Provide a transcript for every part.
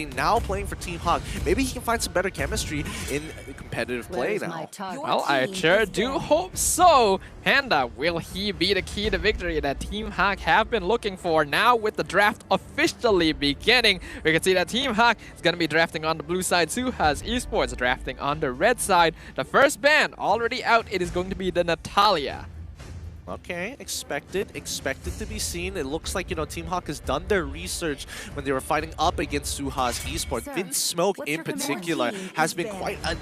now playing for Team HAQ. Maybe he can find some better chemistry in competitive play now. Well, I sure do hope so. Panda, will he be the key to victory that Team HAQ have been looking for? Now with the draft officially beginning, we can see that Team HAQ is going to be drafting on the blue side. SUHAZ ESPORTS drafting on the red side. The first ban already out. It is going to be the Natalia. Okay, expected to be seen. It looks like, Team HAQ has done their research when they were fighting up against SUHAZ Esports. Vinsmoke in particular has been quite a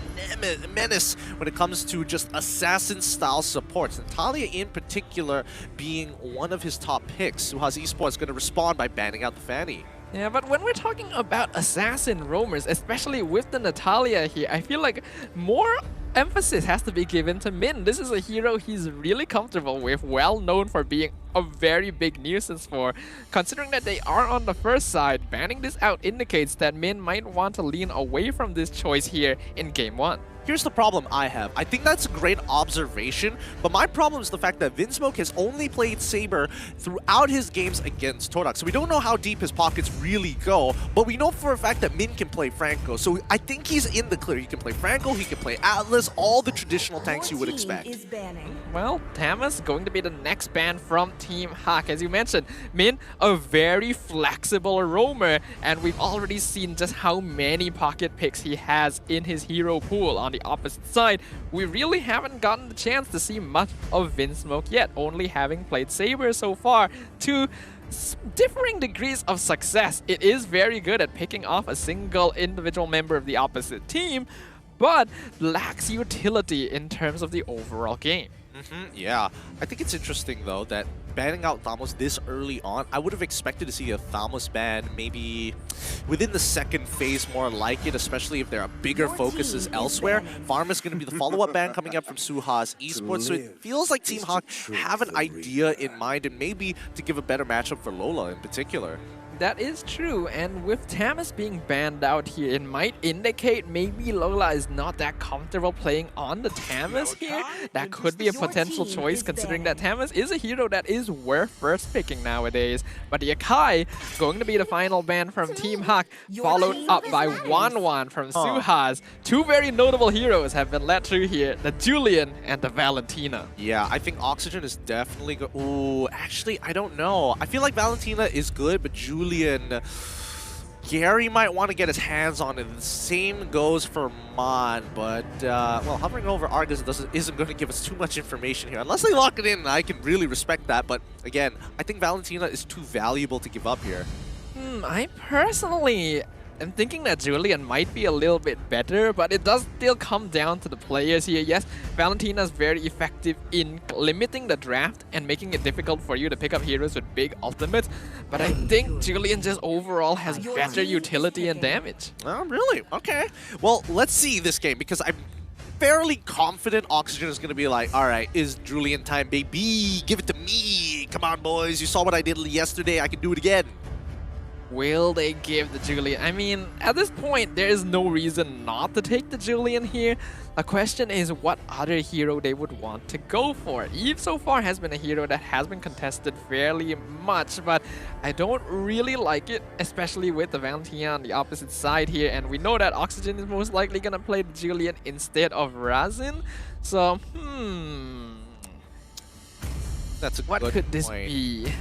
menace when it comes to just assassin-style supports. Natalia in particular being one of his top picks. SUHAZ Esports is going to respond by banning out the Fanny. Yeah, but when we're talking about assassin roamers, especially with the Natalia here, I feel like more emphasis has to be given to Min. This is a hero he's really comfortable with, well known for being a very big nuisance for. Considering that they are on the first side, banning this out indicates that Min might want to lean away from this choice here in Game 1. Here's the problem I have. I think that's a great observation, but my problem is the fact that Vinsmoke has only played Saber throughout his games against Todak. So we don't know how deep his pockets really go, but we know for a fact that Min can play Franco. So I think he's in the clear. He can play Franco, he can play Atlas, all the traditional tanks you would expect. Well, Tamas going to be the next ban from Team HAQ. As you mentioned, Min, a very flexible roamer, and we've already seen just how many pocket picks he has in his hero pool. On the opposite side, we really haven't gotten the chance to see much of Vinsmoke yet, only having played Saber so far to differing degrees of success. It is very good at picking off a single individual member of the opposite team, but lacks utility in terms of the overall game. Yeah, I think it's interesting though that banning out Thamos this early on, I would have expected to see a Thamos ban maybe within the second phase, more like it, especially if there are bigger focuses elsewhere. Farm is going to be the follow-up ban coming up from SUHAZ Esports, so it feels like Team HAQ have an idea in mind and maybe to give a better matchup for Lola in particular. That is true, and with Tamas being banned out here, it might indicate maybe Lola is not that comfortable playing on the Tamas here. That could be a potential choice, considering that Tamas is a hero that is worth first picking nowadays. But the HAQ going to be the final ban from Team HAQ, followed up by Wanwan from SUHAZ. Two very notable heroes have been let through here, the Julian and the Valentina. Yeah, I think Oxygen is definitely good. Ooh, actually, I don't know. I feel like Valentina is good, but Julian, Gary might want to get his hands on it. The same goes for Mon, but well, hovering over Argus isn't going to give us too much information here. Unless they lock it in, I can really respect that. But again, I think Valentina is too valuable to give up here. I personally am thinking that Julian might be a little bit better, but it does still come down to the players here. Yes, Valentina is very effective in limiting the draft and making it difficult for you to pick up heroes with big ultimates, but I think Julian just overall has better utility and damage. Oh, really? Okay. Well, let's see this game, because I'm fairly confident Oxygen is going to be like, all right, is Julian time, baby. Give it to me. Come on, boys. You saw what I did yesterday. I can do it again. Will they give the Julian? I mean, at this point, there is no reason not to take the Julian here. The question is what other hero they would want to go for. Eve so far has been a hero that has been contested fairly much, but I don't really like it, especially with the Valentina on the opposite side here. And we know that Oxygen is most likely going to play the Julian instead of Razin. So, That's a what good could this point. be?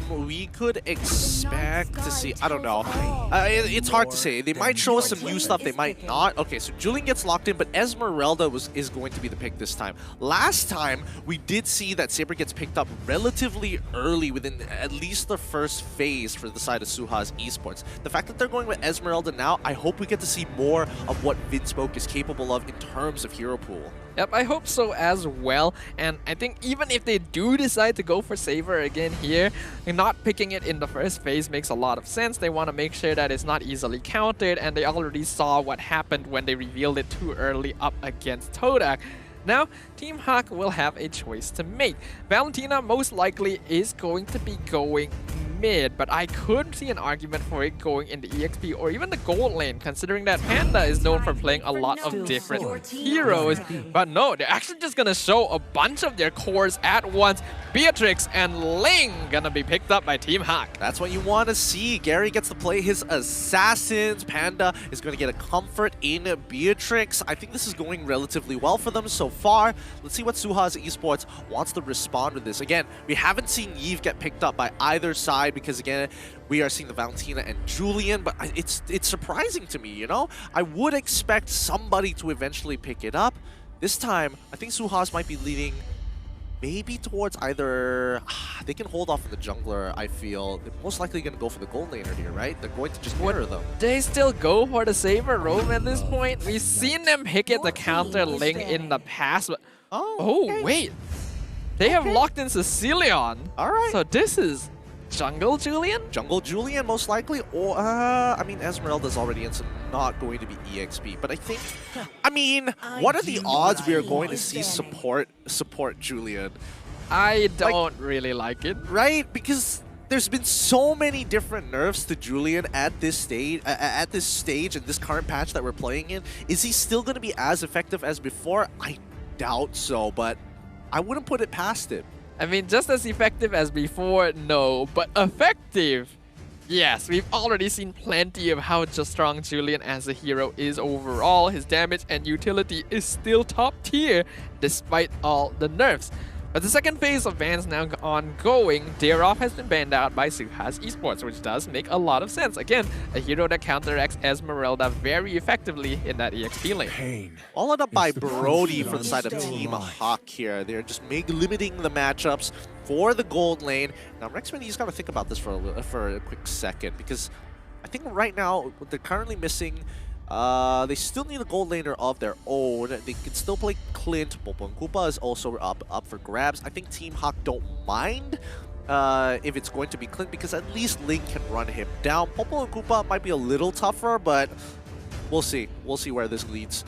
We could expect to see, I don't know. It's hard to say. They might show us some new stuff, they might not. Okay, so Julian gets locked in, but Esmeralda is going to be the pick this time. Last time, we did see that Saber gets picked up relatively early within at least the first phase for the side of SUHAZ Esports. The fact that they're going with Esmeralda now, I hope we get to see more of what Vinsmoke is capable of in terms of hero pool. Yep, I hope so as well. And I think even if they do decide to go for Saber again here, not picking it in the first phase makes a lot of sense. They want to make sure that it's not easily countered, and they already saw what happened when they revealed it too early up against Todak. Now, Team HAQ will have a choice to make. Valentina most likely is going to be going mid, but I could see an argument for it going in the EXP or even the gold lane, considering that Panda is known for playing a lot of different heroes. But no, they're actually just gonna show a bunch of their cores at once. Beatrix and Ling gonna be picked up by Team HAQ. That's what you want to see. Gary gets to play his assassins. Panda is going to get a comfort in Beatrix. I think this is going relatively well for them so far. Let's see what SUHAZ Esports wants to respond with this. Again, we haven't seen Yves get picked up by either side because, again, we are seeing the Valentina and Julian, but it's surprising to me, you know? I would expect somebody to eventually pick it up. This time, I think SUHAZ might be leading maybe towards either... They can hold off on the jungler, I feel. They're most likely going to go for the gold laner here, right? They're going to just mirror them. They still go for the Saber roam at this point. We've seen them pick it to counter Ling in the past, but... Okay. Wait. They have locked in Sicilion. All right. So this is Jungle Julian? Jungle Julian, most likely. Or, I mean, Esmeralda's already in, so not going to be EXP. But I think... I mean, what are the odds we are going to see support Julian? I don't really like it. Right? Because there's been so many different nerfs to Julian at this stage, and this current patch that we're playing in. Is he still going to be as effective as before? I doubt so, but I wouldn't put it past him. I mean, just as effective as before, no, but effective. Yes, we've already seen plenty of how strong Julian as a hero is overall. His damage and utility is still top tier despite all the nerfs. But the second phase of bans now ongoing, Daroff has been banned out by SUHAZ Esports, which does make a lot of sense. Again, a hero that counteracts Esmeralda very effectively in that EXP lane. Followed up by Brody for the side of Team HAQ here. They're just limiting the matchups for the gold lane. Now, Rexman, he's got to think about this for a quick second, because I think right now they're currently missing. They still need a gold laner of their own. They can still play Clint. Popo and Koopa is also up for grabs. I think Team HAQ don't mind if it's going to be Clint, because at least Link can run him down. Popo and Koopa might be a little tougher, but we'll see. We'll see where this leads.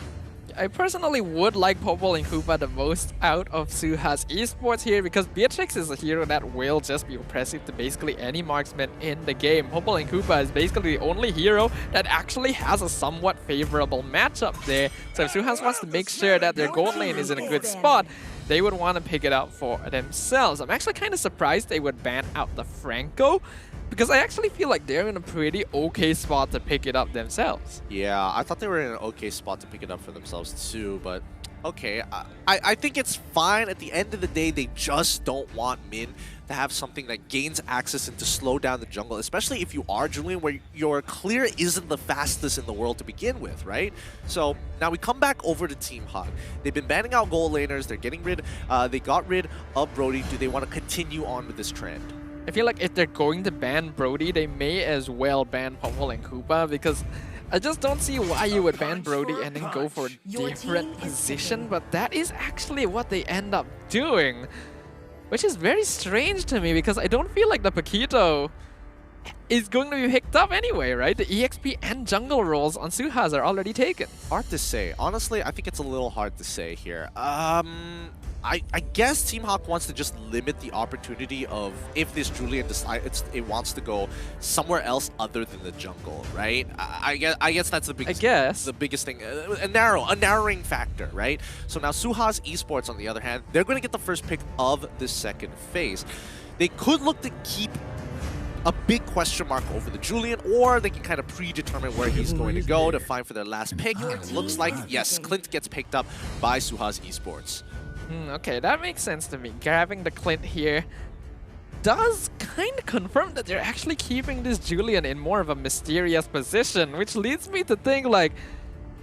I personally would like Popo and Koopa the most out of SUHAZ Esports here, because Beatrix is a hero that will just be oppressive to basically any marksman in the game. Popo and Koopa is basically the only hero that actually has a somewhat favorable matchup there. So if SUHAZ wants to make sure that their gold lane is in a good spot, they would want to pick it up for themselves. I'm actually kind of surprised they would ban out the Franco, because I actually feel like they're in a pretty okay spot to pick it up themselves. Yeah, I thought they were in an okay spot to pick it up for themselves too, but okay. I think it's fine. At the end of the day, they just don't want Min to have something that gains access and to slow down the jungle, especially if you are Julian, where your clear isn't the fastest in the world to begin with, right? So now we come back over to Team HAQ. They've been banning out gold laners. They're getting rid, they got rid of Brody. Do they want to continue on with this trend? I feel like if they're going to ban Brody, they may as well ban Popo and Koopa, because I just don't see why you would ban Brody and then go for a different position, but that is actually what they end up doing, which is very strange to me, because I don't feel like the Paquito is going to be picked up anyway, right? The EXP and jungle roles on SUHAZ are already taken. Hard to say. Honestly, I think it's a little hard to say here. I guess Team HAQ wants to just limit the opportunity of if this Julian decides it wants to go somewhere else other than the jungle, right? I guess that's the biggest thing. A narrowing factor, right? So now SUHAZ Esports, on the other hand, they're going to get the first pick of the second phase. They could look to keep a big question mark over the Julian, or they can kind of predetermine where he's going to go to find for their last pick. And it looks like, yes, Clint gets picked up by SUHAZ Esports. Okay, that makes sense to me. Grabbing the Clint here does kind of confirm that they're actually keeping this Julian in more of a mysterious position, which leads me to think, like,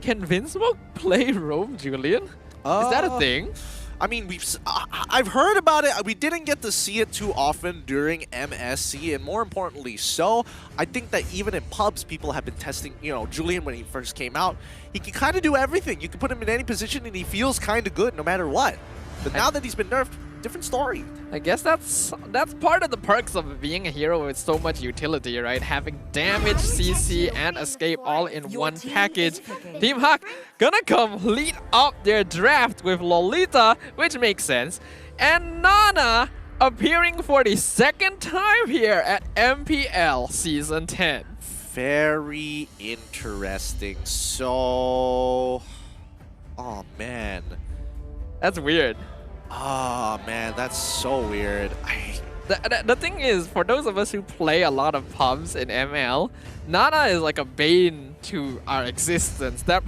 can Vinsmoke play roam Julian? Is that a thing? I mean, I've heard about it. We didn't get to see it too often during MSC, and more importantly so, I think that even in pubs, people have been testing, you know, Julian when he first came out. He can kind of do everything. You can put him in any position and he feels kind of good no matter what. But now that he's been nerfed, different story. I guess that's part of the perks of being a hero with so much utility, right? Having damage, CC, and escape all in one package. Team HAQ gonna complete up their draft with Lolita, which makes sense. And Nana appearing for the second time here at MPL Season 10. Very interesting. So... Oh, man. That's weird. Oh, man, that's so weird. The thing is, for those of us who play a lot of pubs in ML, Nana is like a bane to our existence. That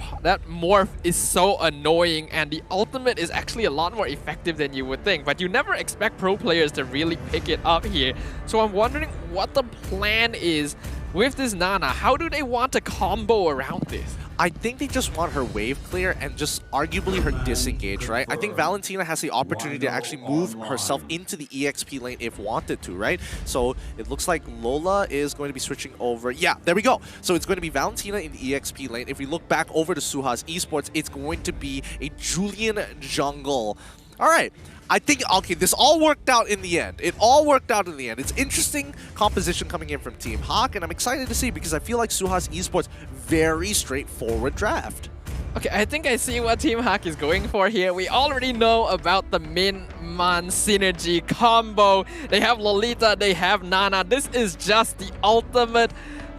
morph is so annoying, and the ultimate is actually a lot more effective than you would think. But you never expect pro players to really pick it up here. So I'm wondering what the plan is with this Nana. How do they want to combo around this? I think they just want her wave clear and just arguably her disengage, right? I think Valentina has the opportunity to actually move herself into the EXP lane if wanted to, right? So it looks like Lola is going to be switching over. Yeah, there we go. So it's going to be Valentina in the EXP lane. If we look back over to SUHAZ Esports, it's going to be a Julian jungle. All right. I think, okay, this all worked out in the end. It all worked out in the end. It's interesting composition coming in from Team HAQ, and I'm excited to see because I feel like SUHAZ Esports, very straightforward draft. Okay, I think I see what Team HAQ is going for here. We already know about the Min-Man synergy combo. They have Lolita, they have Nana. This is just the ultimate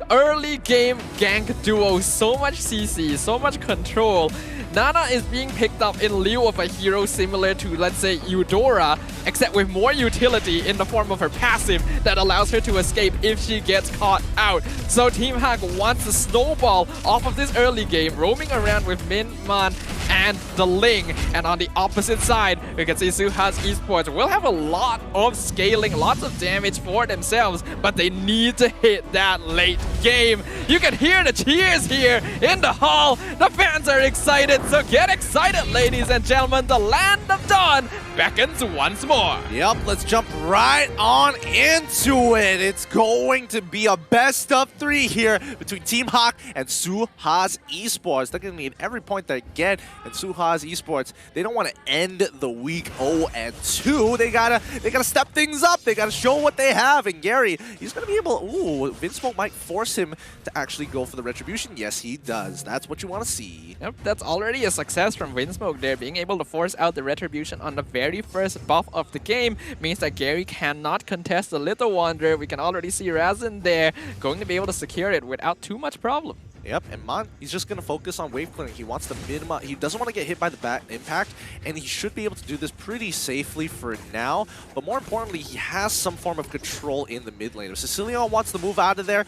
early game gank duo. So much CC, so much control. Nana is being picked up in lieu of a hero similar to, let's say, Eudora, except with more utility in the form of her passive that allows her to escape if she gets caught out. So Team HAQ wants to snowball off of this early game, roaming around with Min-Man and the Ling. And on the opposite side, we can see SUHAZ Esports will have a lot of scaling, lots of damage for themselves, but they need to hit that late game. You can hear the cheers here in the hall. The fans are excited, so get excited, ladies and gentlemen. The Land of Dawn beckons once more. Yep, let's jump right on into it. It's going to be a best of 3 here between Team HAQ and SUHAZ Esports. They're going to need every point they get, and SUHAZ Esports, they don't want to end the week 0-2. They gotta step things up. They gotta show what they have. And Gary, he's gonna be able. Ooh, Vinsmoke might force him to actually go for the retribution. Yes, he does. That's what you want to see. Yep, that's already a success from Vinsmoke there. Being able to force out the retribution on the very first buff of the game means that Gary cannot contest the Little Wonder. We can already see Razin there going to be able to secure it without too much problem. Yep, and Man, he's just going to focus on wave clearing. He wants to minimize. He doesn't want to get hit by the bat impact, and he should be able to do this pretty safely for now. But more importantly, he has some form of control in the mid lane. If Sicilion wants to move out of there,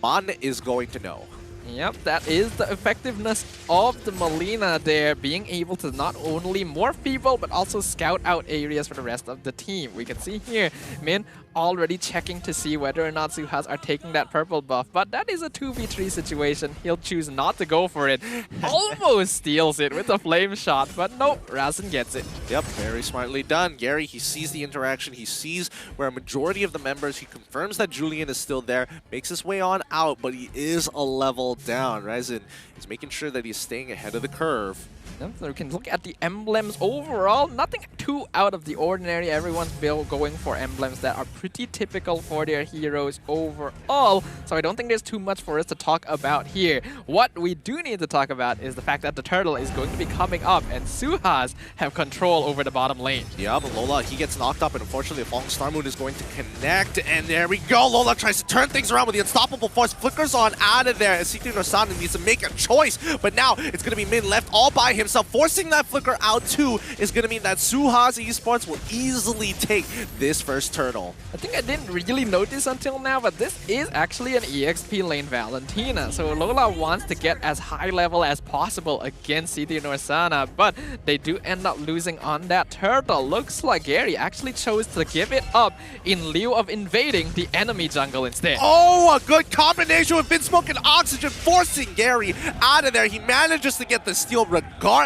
Man is going to know. Yep, that is the effectiveness of the Molina there, being able to not only morph people, but also scout out areas for the rest of the team. We can see here, Min already checking to see whether or not SUHAZ are taking that purple buff, but that is a 2v3 situation. He'll choose not to go for it. Almost steals it with a flame shot, but nope, Razin gets it. Yep, very smartly done. Gary, he sees the interaction. He sees where a majority of the members, he confirms that Julian is still there, makes his way on out, but he is a level down. Razin is making sure that he's staying ahead of the curve. Yep, so we can look at the emblems overall. Nothing too out of the ordinary. Everyone's going for emblems that are pretty typical for their heroes overall. So I don't think there's too much for us to talk about here. What we do need to talk about is the fact that the turtle is going to be coming up, and SUHAZ have control over the bottom lane. Yeah, but Lola, he gets knocked up, and unfortunately, a Falling Star Moon is going to connect. And there we go. Lola tries to turn things around with the Unstoppable Force. Flickers on out of there. As Sikri Norsana needs to make a choice. But now it's going to be Min left all by himself. Forcing that flicker out too is going to mean that SUHAZ Esports will easily take this first turtle. I think I didn't really notice until now, but this is actually an EXP lane Valentina. So Lola wants to get as high level as possible against Sikri Norsana, but they do end up losing on that turtle. Looks like Gary actually chose to give it up in lieu of invading the enemy jungle instead. Oh, a good combination with Vinsmoke and Oxygen, forcing Gary out of there. He manages to get the steal regardless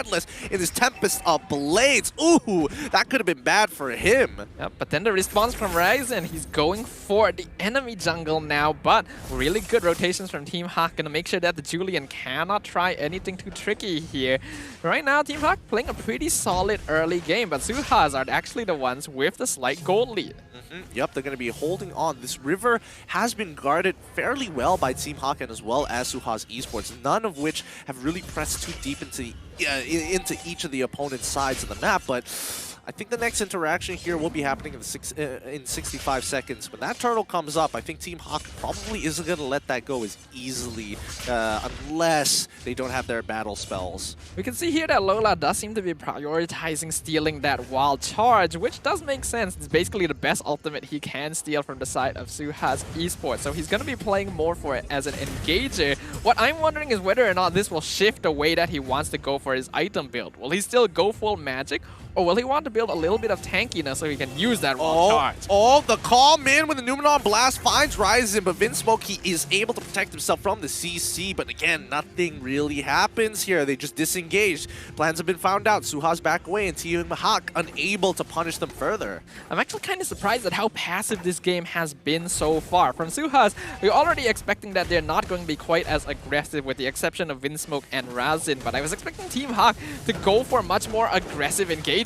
in this Tempest of Blades. Ooh, that could have been bad for him. Yep, but then the response from Ryzen, he's going for the enemy jungle now, but really good rotations from Team HAQ, gonna make sure that the Julian cannot try anything too tricky here. Right now, Team HAQ playing a pretty solid early game, but SUHAZ are actually the ones with the slight gold lead. Yep, they're going to be holding on. This river has been guarded fairly well by Team HAQ and as well as SUHAZ Esports, none of which have really pressed too deep into each of the opponent's sides of the map, but I think the next interaction here will be happening in 65 seconds. When that turtle comes up, I think Team HAQ probably isn't going to let that go as easily unless they don't have their battle spells. We can see here that Lola does seem to be prioritizing stealing that wild charge, which does make sense. It's basically the best ultimate he can steal from the side of SUHAZ Esports, so he's going to be playing more for it as an engager. What I'm wondering is whether or not this will shift the way that he wants to go for his item build. Will he still go full magic, or will he want to build a little bit of tankiness so he can use that wild charge? Oh, the call min with the Numenon Blast finds Ryzen, but Vinsmoke, he is able to protect himself from the CC, but again, nothing really happens here. They just disengaged. Plans have been found out. SUHAZ back away, and Team HAQ unable to punish them further. I'm actually kind of surprised at how passive this game has been so far. From SUHAZ, we're already expecting that they're not going to be quite as aggressive with the exception of Vinsmoke and Razin, but I was expecting Team HAQ to go for much more aggressive engagements.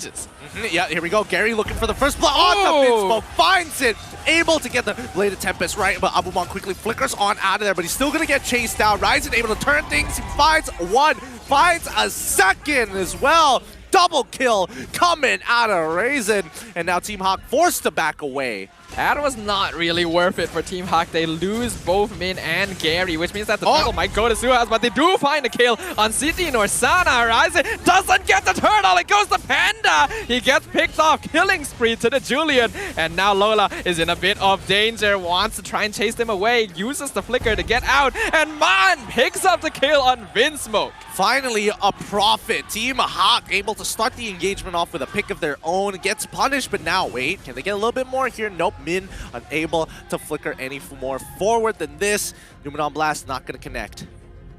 Yeah, here we go. Gary looking for the first blow. Oh, the Vinsmoke finds it. Able to get the Blade of Tempest right, but Abumon quickly flickers on out of there, but he's still going to get chased down. Ryzen able to turn things. He finds one, finds a second as well. Double kill coming out of Ryzen, and now Team HAQ forced to back away. That was not really worth it for Team HAQ. They lose both Min and Gary, which means that the turtle might go to SUHAZ, but they do find a kill on City Norsana. Ryzen doesn't get the turtle, it goes to Panda! He gets picked off, killing spree to the Julian, and now Lola is in a bit of danger, wants to try and chase them away, uses the flicker to get out, and Man picks up the kill on Vinsmoke. Finally, a profit. Team HAQ able to start the engagement off with a pick of their own, gets punished, but now wait, can they get a little bit more here? Nope. Min unable to flicker any more forward than this. Numenon Blast not going to connect.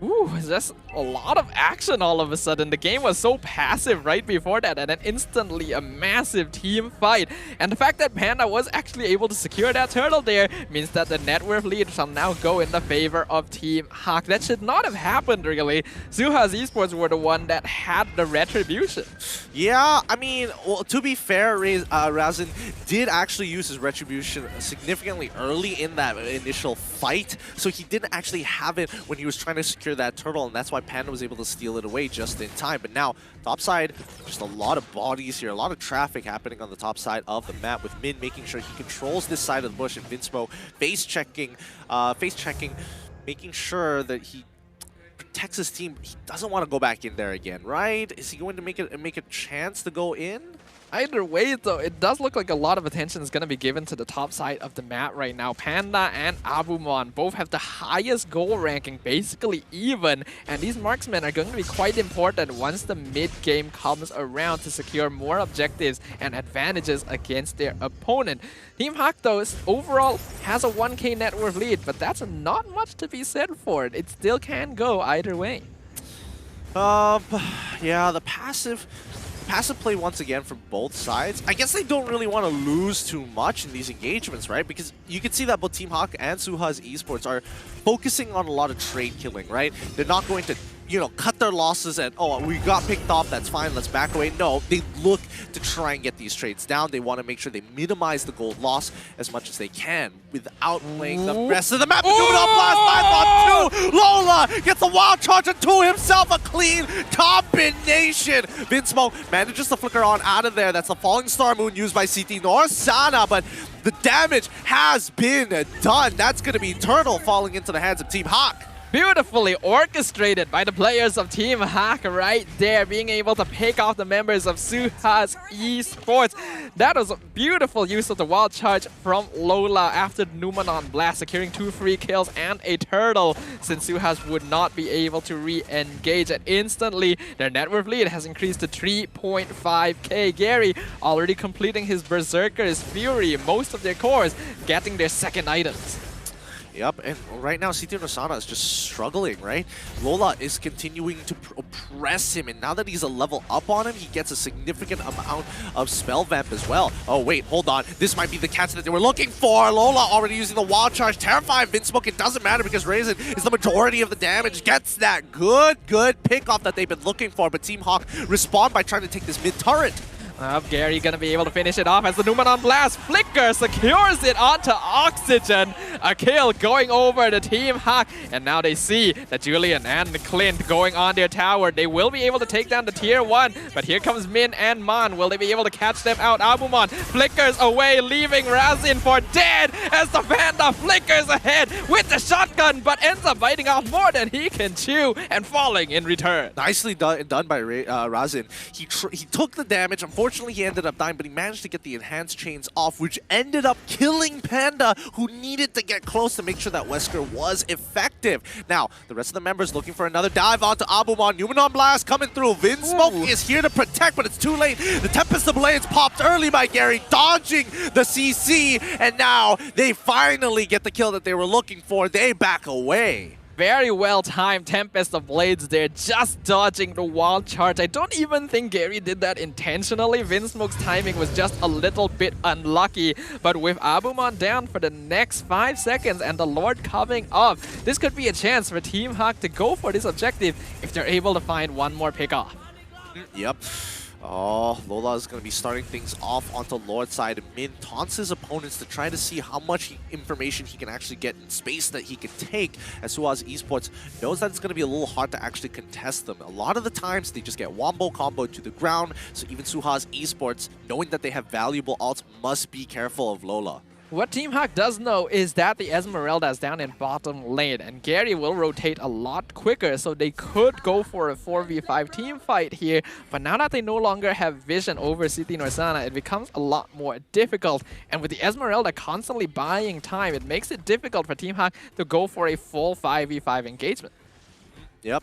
Ooh, just a lot of action all of a sudden. The game was so passive right before that, and then instantly a massive team fight. And the fact that Panda was actually able to secure that turtle there means that the net worth lead shall now go in the favor of Team HAQ. That should not have happened, really. SUHAZ Esports were the one that had the retribution. Yeah, I mean, well, to be fair, Razin did actually use his retribution significantly early in that initial fight, so he didn't actually have it when he was trying to secure that turtle, and that's why Panda was able to steal it away just in time. But now, top side, just a lot of bodies here, a lot of traffic happening on the top side of the map, with Min making sure he controls this side of the bush, and Vinsmoke face checking, making sure that he protects his team. He doesn't want to go back in there again, right? Is he going to make a chance to go in? Either way, though, it does look like a lot of attention is going to be given to the top side of the map right now. Panda and Abumon both have the highest goal ranking, basically even, and these marksmen are going to be quite important once the mid-game comes around to secure more objectives and advantages against their opponent. Team HAQ, though, overall has a 1k net worth lead, but that's not much to be said for it. It still can go either way. Yeah, the passive play once again from both sides. I guess they don't really want to lose too much in these engagements, right? Because you can see that both Team HAQ and SUHAZ Esports are focusing on a lot of trade killing, right? They're not going to, you know, cut their losses and, oh, we got picked off, that's fine, let's back away. No, they look to try and get these trades down. They want to make sure they minimize the gold loss as much as they can without playing the rest of the map. Numenon Blast 5 on 2! Lola gets a wild charge into himself, a clean combination. Vinsmoke manages to flicker on out of there. That's the Falling Star Moon used by CT Norsana, but the damage has been done. That's going to be Turtle falling into the hands of Team HAQ. Beautifully orchestrated by the players of Team HAQ right there, being able to pick off the members of SUHAZ Esports. That was a beautiful use of the wild charge from Lola after the Numenon Blast, securing 2 free kills and a turtle, since SUHAZ would not be able to re-engage. And instantly, their net worth lead has increased to 3.5k. Gary already completing his Berserker's Fury, most of their cores getting their second items. Yep, and right now CT Norsana is just struggling, right? Lola is continuing to oppress him, and now that he's a level up on him, he gets a significant amount of spell vamp as well. Oh wait, hold on. This might be the catch that they were looking for. Lola already using the wild charge, terrifying Vinsmoke. It doesn't matter because Ryzen is the majority of the damage. Gets that good pick off that they've been looking for, but Team HAQ respond by trying to take this mid turret. Gary gonna be able to finish it off as the Numenon Blast Flicker secures it onto Oxygen. A kill going over the Team HAQ. And now they see that Julian and Clint going on their tower. They will be able to take down the tier 1. But here comes Min and Man. Will they be able to catch them out? Abumon flickers away, leaving Razin for dead as the Panda flickers ahead with the shotgun, but ends up biting off more than he can chew and falling in return. Nicely done by Razin. He took the damage. Unfortunately, he ended up dying, but he managed to get the enhanced chains off, which ended up killing Panda, who needed to get close to make sure that Wesker was effective. Now, the rest of the members looking for another dive onto Abumon. Numenon Blast coming through. Vinsmoke is here to protect, but it's too late. The Tempest of Blades popped early by Gary, dodging the CC, and now they finally get the kill that they were looking for. They back away. Very well timed Tempest of Blades there, just dodging the wild charge. I don't even think Gary did that intentionally. Vinsmoke's timing was just a little bit unlucky. But with Abumon down for the next 5 seconds and the Lord coming up, this could be a chance for Team HAQ to go for this objective if they're able to find one more pick off. Yep. Oh, Lola is going to be starting things off onto Lord's side. Min taunts his opponents to try to see how much information he can actually get in space that he can take, as SUHAZ Esports knows that it's going to be a little hard to actually contest them. A lot of the times, they just get wombo combo to the ground, so even SUHAZ Esports, knowing that they have valuable ults, must be careful of Lola. What Team HAQ does know is that the Esmeralda is down in bottom lane, and Gary will rotate a lot quicker, so they could go for a 4v5 team fight here. But now that they no longer have vision over City Norsana, it becomes a lot more difficult. And with the Esmeralda constantly buying time, it makes it difficult for Team HAQ to go for a full 5v5 engagement. Yep.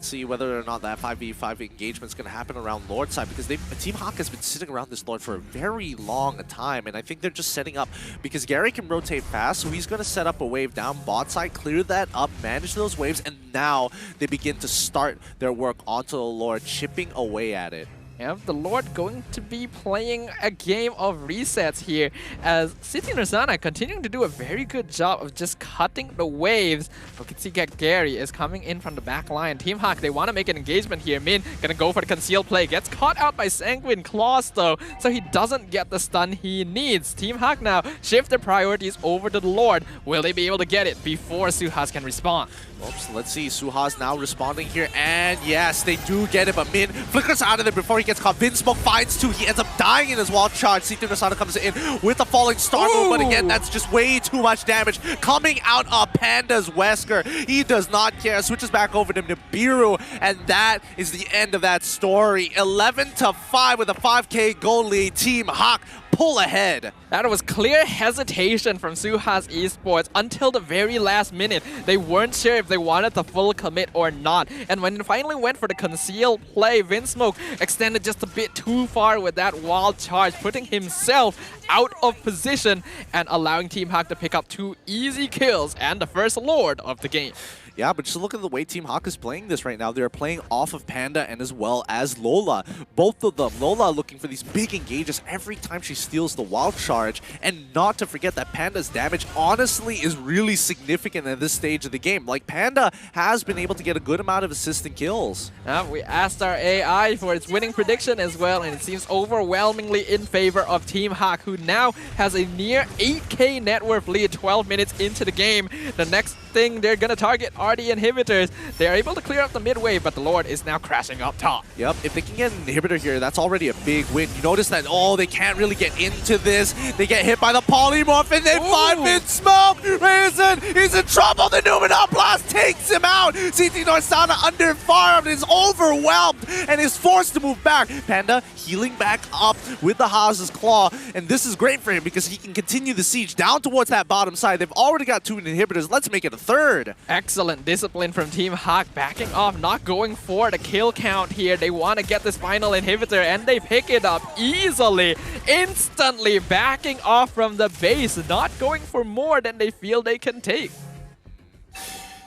See whether or not that 5v5 engagement is going to happen around Lord's side, because Team HAQ has been sitting around this Lord for a very long time, and I think they're just setting up because Gary can rotate fast, so he's going to set up a wave down bot side, clear that up, manage those waves, and now they begin to start their work onto the Lord, chipping away at it. Yep, the Lord going to be playing a game of resets here as City Norsana continuing to do a very good job of just cutting the waves. We can see Gary is coming in from the back line. Team HAQ, they want to make an engagement here. Min gonna go for the concealed play. Gets caught out by Sanguine Claws though, so he doesn't get the stun he needs. Team HAQ now shift their priorities over to the Lord. Will they be able to get it before SUHAZ can respond? Oops, let's see. SUHAZ now responding here, and yes, they do get it, but Min flickers out of there before he gets caught. Vinsmoke finds two. He ends up dying in his wild charge. City Norsana comes in with a falling star move, but again, that's just way too much damage coming out of Panda's Wesker. He does not care. Switches back over to Nibiru, and that is the end of that story. 11-5 with a 5K goal lead. Team HAQ pull ahead. That was clear hesitation from SUHAZ Esports until the very last minute. They weren't sure if they wanted the full commit or not. And when it finally went for the concealed play, Vinsmoke extended just a bit too far with that wild charge, putting himself out of position and allowing Team HAQ to pick up 2 easy kills and the first Lord of the game. Yeah, but just look at the way Team HAQ is playing this right now. They're playing off of Panda and as well as Lola. Both of them. Lola looking for these big engages every time she steals the wild charge. And not to forget that Panda's damage honestly is really significant at this stage of the game. Like, Panda has been able to get a good amount of assistant kills. We asked our AI for its winning prediction as well, and it seems overwhelmingly in favor of Team HAQ, who now has a near 8K net worth lead 12 minutes into the game. The next thing they're going to target are the inhibitors. They are able to clear up the midway, but the Lord is now crashing up top. Yep, if they can get an inhibitor here, that's already a big win. You notice that, oh, they can't really get into this. They get hit by the polymorph, and then 5 in smoke. Raisin, he's in trouble. The Numenon Blast takes him out. CT Norsana underfarmed, is overwhelmed, and is forced to move back. Panda healing back up with the HAZ's Claw, and this is great for him because he can continue the siege down towards that bottom side. They've already got 2 inhibitors. Let's make it a third. Excellent discipline from Team HAQ, backing off, not going for the kill count here. They want to get this final inhibitor, and they pick it up easily, instantly backing off from the base, not going for more than they feel they can take.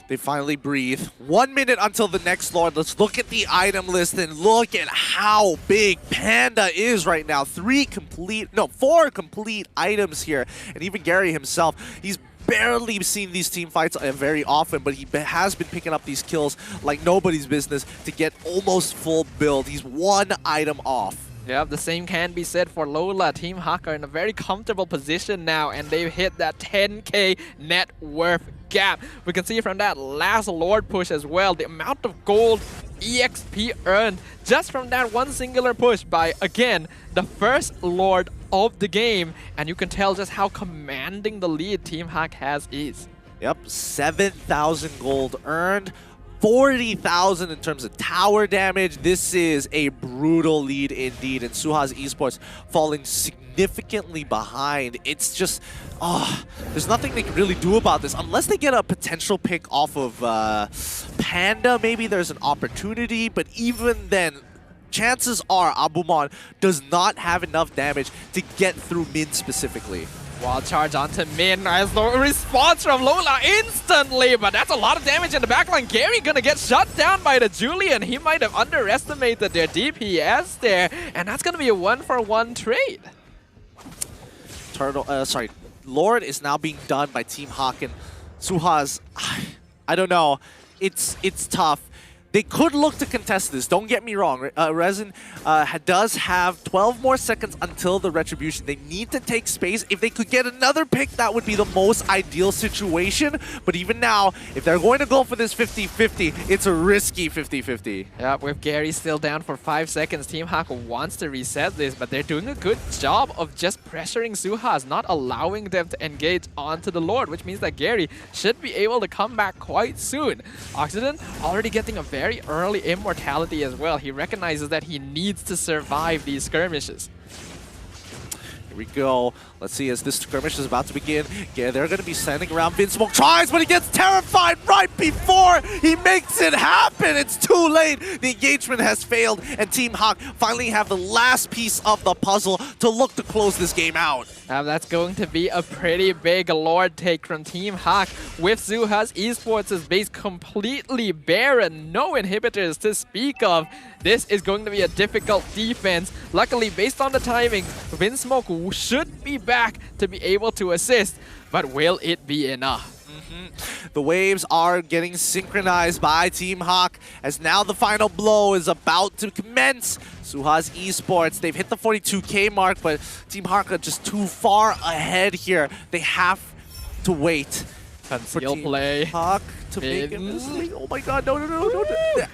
They finally breathe. 1 minute until the next Lord. Let's look at the item list and look at how big Panda is right now. 4 complete items here. And even Gary himself, he's barely seen these team fights very often, but he has been picking up these kills like nobody's business to get almost full build. He's 1 item off. Yep, the same can be said for Lola. Team HAQ are in a very comfortable position now, and they've hit that 10k net worth gap. We can see from that last Lord push as well, the amount of gold EXP earned just from that one singular push by, again, the first Lord of the game. And you can tell just how commanding the lead Team HAQ has is. Yep, 7,000 gold earned. 40,000 in terms of tower damage. This is a brutal lead indeed, and SUHAZ Esports falling significantly behind. It's just, there's nothing they can really do about this unless they get a potential pick off of Panda. Maybe there's an opportunity, but even then, chances are Abumon does not have enough damage to get through Min specifically. Wild charge onto Min as the response from Lola instantly, but that's a lot of damage in the backline. Gary gonna get shut down by the Julian. He might have underestimated their DPS there, and that's gonna be a 1-for-1 trade. Lord is now being done by Team HAQ, and SUHAZ, I don't know. It's tough. They could look to contest this, don't get me wrong. Resin does have 12 more seconds until the retribution. They need to take space. If they could get another pick, that would be the most ideal situation. But even now, if they're going to go for this 50-50, it's a risky 50-50. Yeah, with Gary still down for 5 seconds, Team HAQ wants to reset this, but they're doing a good job of just pressuring SUHAZ, not allowing them to engage onto the Lord, which means that Gary should be able to come back quite soon. Oxygen already getting a very early immortality as well. He recognizes that he needs to survive these skirmishes. Here we go. Let's see as this skirmish is about to begin. Yeah, they're going to be sending around. Vinsmoke tries, but he gets terrified right before he makes it happen. It's too late. The engagement has failed, and Team HAQ finally have the last piece of the puzzle to look to close this game out. That's going to be a pretty big Lord take from Team HAQ, with SUHAZ Esports' base completely barren, no inhibitors to speak of. This is going to be a difficult defense. Luckily, based on the timing, Vinsmoke should be back to be able to assist, but will it be enough? The waves are getting synchronized by Team HAQ as now the final blow is about to commence. SUHAZ Esports, they've hit the 42k mark, but Team HAQ are just too far ahead here. They have to wait for Team HAQ to make it. Oh my god, no.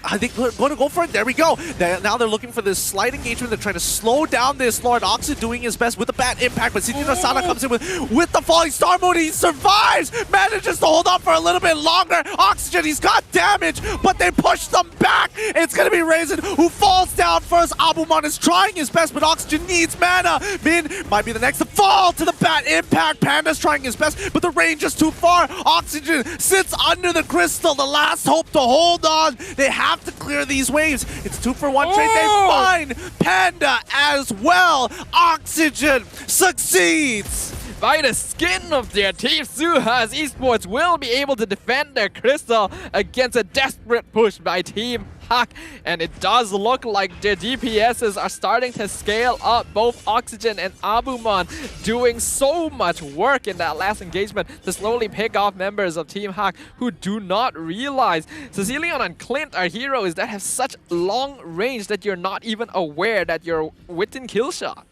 I think they're going to go for it. There we go. Now they're looking for this slight engagement. They're trying to slow down this Lord. Oxygen doing his best with the bad impact, but City Nasana comes in with the falling star mode. He survives, manages to hold on for a little bit longer. Oxygen, he's got damage, but they push them back. It's going to be Raisin who falls down first. Abumon is trying his best, but Oxygen needs mana. Min might be the next to fall to the bad impact. Panda's trying his best, but the range is too far. Oxygen sits under the crystal, the last hope to hold on. They have to clear these waves. It's 2-for-1 trade. They find Panda as well. Oxygen succeeds. By the skin of their teeth, SUHAZ Esports will be able to defend their crystal against a desperate push by Team HAQ, and it does look like their DPSs are starting to scale up. Both Oxygen and Abumon doing so much work in that last engagement to slowly pick off members of Team HAQ who do not realize Cecilion and Clint are heroes that have such long range that you're not even aware that you're within kill shot.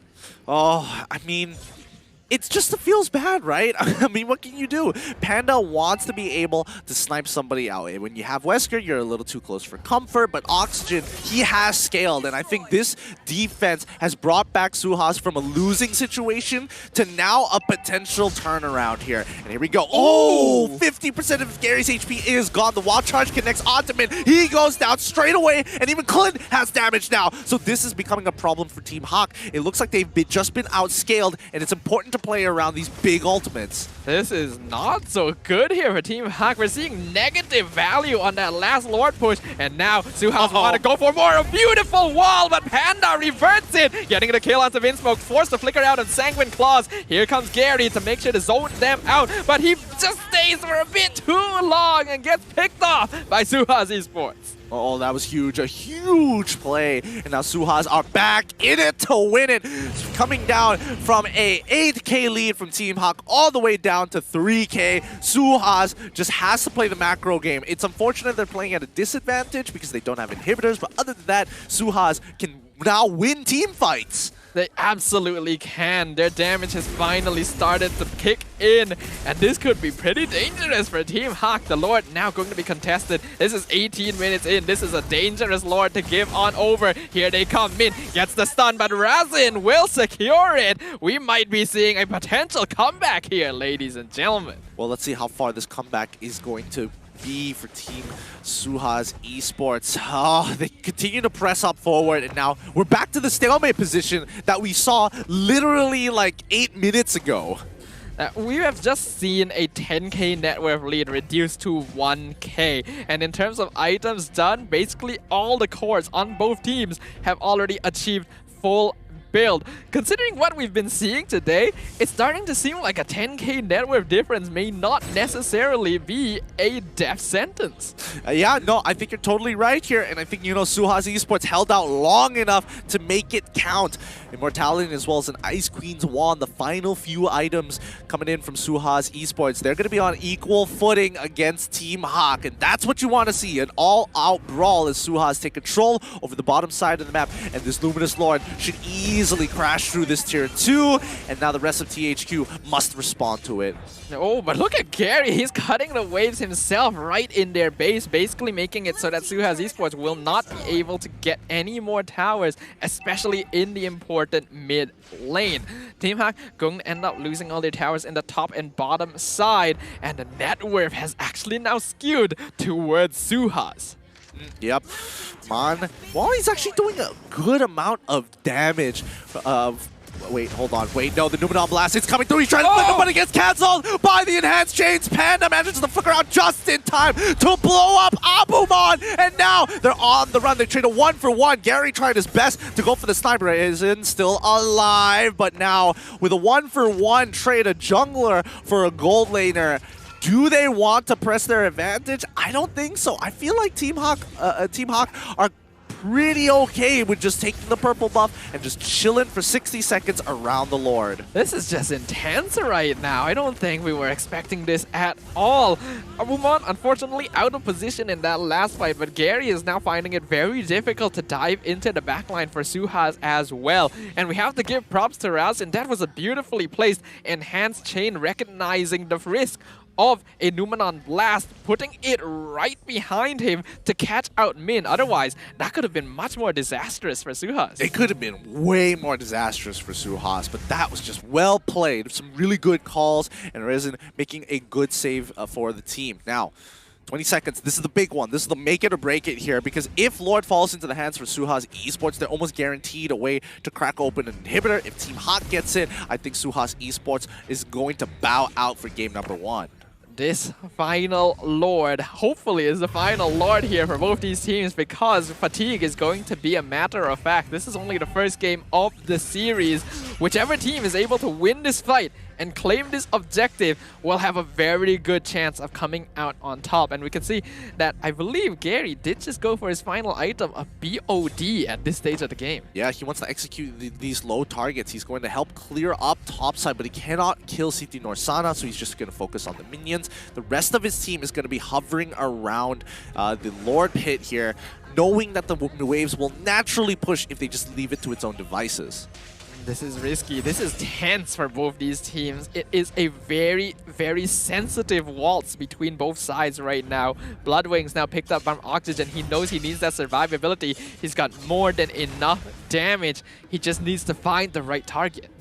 Oh, I mean, it just feels bad, right? I mean, what can you do? Panda wants to be able to snipe somebody out. When you have Wesker, you're a little too close for comfort, but Oxygen, he has scaled, and I think this defense has brought back SUHAZ from a losing situation to now a potential turnaround here. And here we go. Oh, 50% of Gary's HP is gone. The wild charge connects onto Min. He goes down straight away, and even Clint has damage now. So this is becoming a problem for Team HAQ. It looks like they've just been outscaled, and it's important to play around these big ultimates. This is not so good here for Team HAQ. We're seeing negative value on that last Lord push, and now SUHAZ want to go for more. A beautiful wall, but Panda reverts it, getting the kill onto Vinsmoke, forced to flicker out of Sanguine Claws. Here comes Gary to make sure to zone them out, but he just stays for a bit too long and gets picked off by SUHAZ Esports. Oh, that was huge. A huge play. And now SUHAZ are back in it to win it. Coming down from a 8k lead from Team HAQ all the way down to 3k. SUHAZ just has to play the macro game. It's unfortunate they're playing at a disadvantage because they don't have inhibitors, but other than that, SUHAZ can now win team fights. They absolutely can. Their damage has finally started to kick in, and this could be pretty dangerous for Team HAQ. The Lord now going to be contested. This is 18 minutes in. This is a dangerous Lord to give on over. Here they come. Min gets the stun, but Razin will secure it. We might be seeing a potential comeback here, ladies and gentlemen. Well, let's see how far this comeback is going to be for Team SUHAZ Esports. Oh, they continue to press up forward, and now we're back to the stalemate position that we saw literally like 8 minutes ago. We have just seen a 10k net worth lead reduced to 1k, and in terms of items done, basically all the cores on both teams have already achieved full build. Considering what we've been seeing today, it's starting to seem like a 10k net worth difference may not necessarily be a death sentence. Yeah, no, I think you're totally right here, and I think, you know, SUHAZ Esports held out long enough to make it count. Immortality as well as an Ice Queen's Wand, the final few items coming in from SUHAZ Esports. They're going to be on equal footing against Team HAQ, and that's what you want to see, an all-out brawl as SUHAZ take control over the bottom side of the map, and this Luminous Lord should easily crash through this tier 2, and now the rest of THQ must respond to it. Oh, but look at Gary. He's cutting the waves himself right in their base, basically making it so that SUHAZ Esports will not be able to get any more towers, especially in the important mid lane. Team HAQ going to end up losing all their towers in the top and bottom side, and the net worth has actually now skewed towards SUHAZ. Yep. Man, well, he's actually doing a good amount of damage. Wait, hold on. Wait, no, the Numenon Blast is coming through. He's trying to flip him, but it gets cancelled by the Enhanced Chains. Panda manages to flicker out just in time to blow up Abumon. And now they're on the run. They trade a 1-for-1. Gary tried his best to go for the sniper. Isn't still alive, but now with a 1-for-1 trade, a jungler for a gold laner. Do they want to press their advantage? I don't think so. I feel like Team HAQ are pretty okay with just taking the purple buff and just chilling for 60 seconds around the Lord. This is just intense right now. I don't think we were expecting this at all. Abumon, unfortunately, out of position in that last fight, but Gary is now finding it very difficult to dive into the backline for SUHAZ as well. And we have to give props to Raz, and that was a beautifully placed Enhanced Chain, recognizing the risk of a Numenon Blast, putting it right behind him to catch out Min. Otherwise, that could have been much more disastrous for SUHAZ. It could have been way more disastrous for SUHAZ, but that was just well played. Some really good calls, and Resin making a good save for the team. Now, 20 seconds. This is the big one. This is the make it or break it here, because if Lord falls into the hands for SUHAZ Esports, they're almost guaranteed a way to crack open an inhibitor. If Team HAQ gets it, I think SUHAZ Esports is going to bow out for game number 1. This final Lord, hopefully, is the final Lord here for both these teams, because fatigue is going to be a matter of fact. This is only the first game of the series. Whichever team is able to win this fight and claim this objective will have a very good chance of coming out on top. And we can see that I believe Gary did just go for his final item, a BOD, at this stage of the game. Yeah, he wants to execute these low targets. He's going to help clear up topside, but he cannot kill Siti Norsana, so he's just going to focus on the minions. The rest of his team is going to be hovering around the Lord pit here, knowing that the waves will naturally push if they just leave it to its own devices. This is risky. This is tense for both these teams. It is a very, very sensitive waltz between both sides right now. Bloodwing's now picked up on Oxygen. He knows he needs that survivability. He's got more than enough damage. He just needs to find the right target.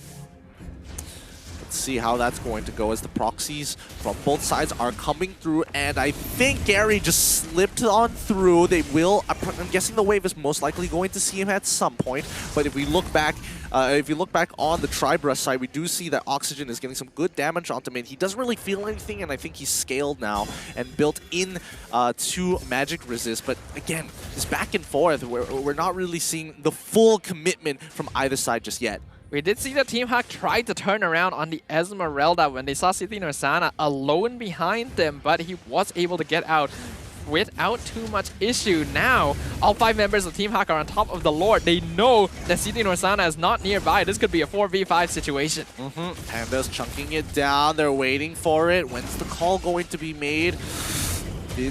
Let's see how that's going to go as the proxies from both sides are coming through, and I think Gary just slipped on through. They will, I'm guessing the wave is most likely going to see him at some point, but if we look back, on the Tribrush side, we do see that Oxygen is getting some good damage onto Min. He doesn't really feel anything, and I think he's scaled now and built in to magic resist. But again, this back and forth, we're not really seeing the full commitment from either side just yet. We did see that Team HAQ tried to turn around on the Esmeralda when they saw Siti Norsana alone behind them, but he was able to get out without too much issue. Now, all 5 members of Team HAQ are on top of the Lord. They know that Siti Norsana is not nearby. This could be a 4v5 situation. Panda's chunking it down. They're waiting for it. When's the call going to be made?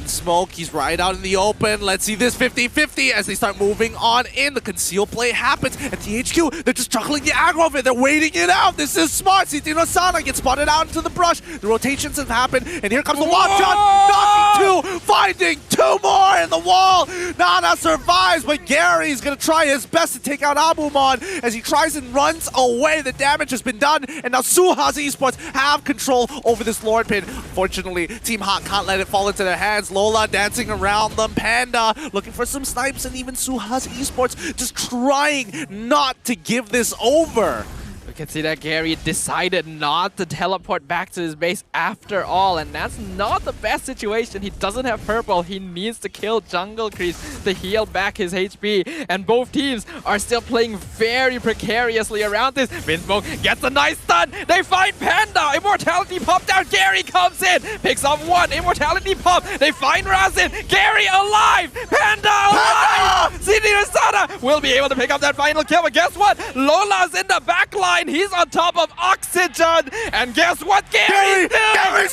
Smoke, he's right out in the open. Let's see this 50-50 as they start moving on in. The conceal play happens. At the HQ, they're just juggling the aggro of it. They're waiting it out. This is smart. Citino Sana gets spotted out into the brush. The rotations have happened, and here comes the wall shot. Knocking two, finding two more in the wall. Nana survives, but Gary's going to try his best to take out Abumon as he tries and runs away. The damage has been done, and now SUHAZ Esports have control over this Lord Pin. Fortunately, Team HAQ can't let it fall into their hands. Lola dancing around them. Panda looking for some snipes, and even SUHAZ Esports just trying not to give this over. We can see that Gary decided not to teleport back to his base after all, and that's not the best situation. He doesn't have purple. He needs to kill Jungle Crease to heal back his HP, and both teams are still playing very precariously around this. Winsmoke gets a nice stun. They find Panda. Immortality pop down. Gary comes in, picks up one. Immortality pop. They find Razin. Gary alive. Panda alive. Citino Sana will be able to pick up that final kill, but guess what? Lola's in the back line. He's on top of Oxygen, and guess what? Gary's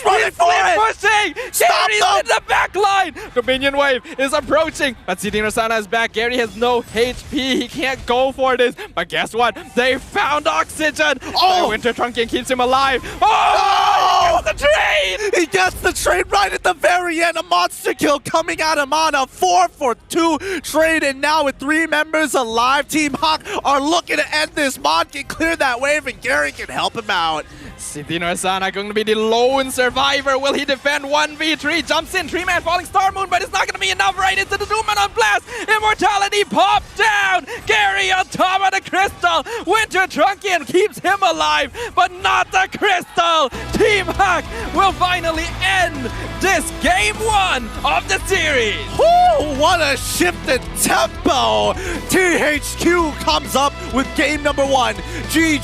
running for it! Pushing! Gary's in the back line! The minion wave is approaching, but Citino Sana is back. Gary has no HP. He can't go for this, but guess what? They found Oxygen! Oh! Winter Trunking keeps him alive. Oh! He gets the trade! He gets the trade right at the very end. A monster kill coming out of Mana. 4-for-2 trade, and now with 3 members alive, Team HAQ are looking to end this. Mod can clear that wave, and Gary can help him out. Citino Sana going to be the lone survivor. Will he defend 1v3? Jumps in, 3-man falling Star Moon, but it's not going to be enough right into the Doom on blast. Immortality popped down. Gary on top of the crystal. Winter Trunkian keeps him alive, but not the crystal. Team HAQ will finally end this game 1 of the series. Woo, what a shift in tempo. THQ comes up with game number 1. GG.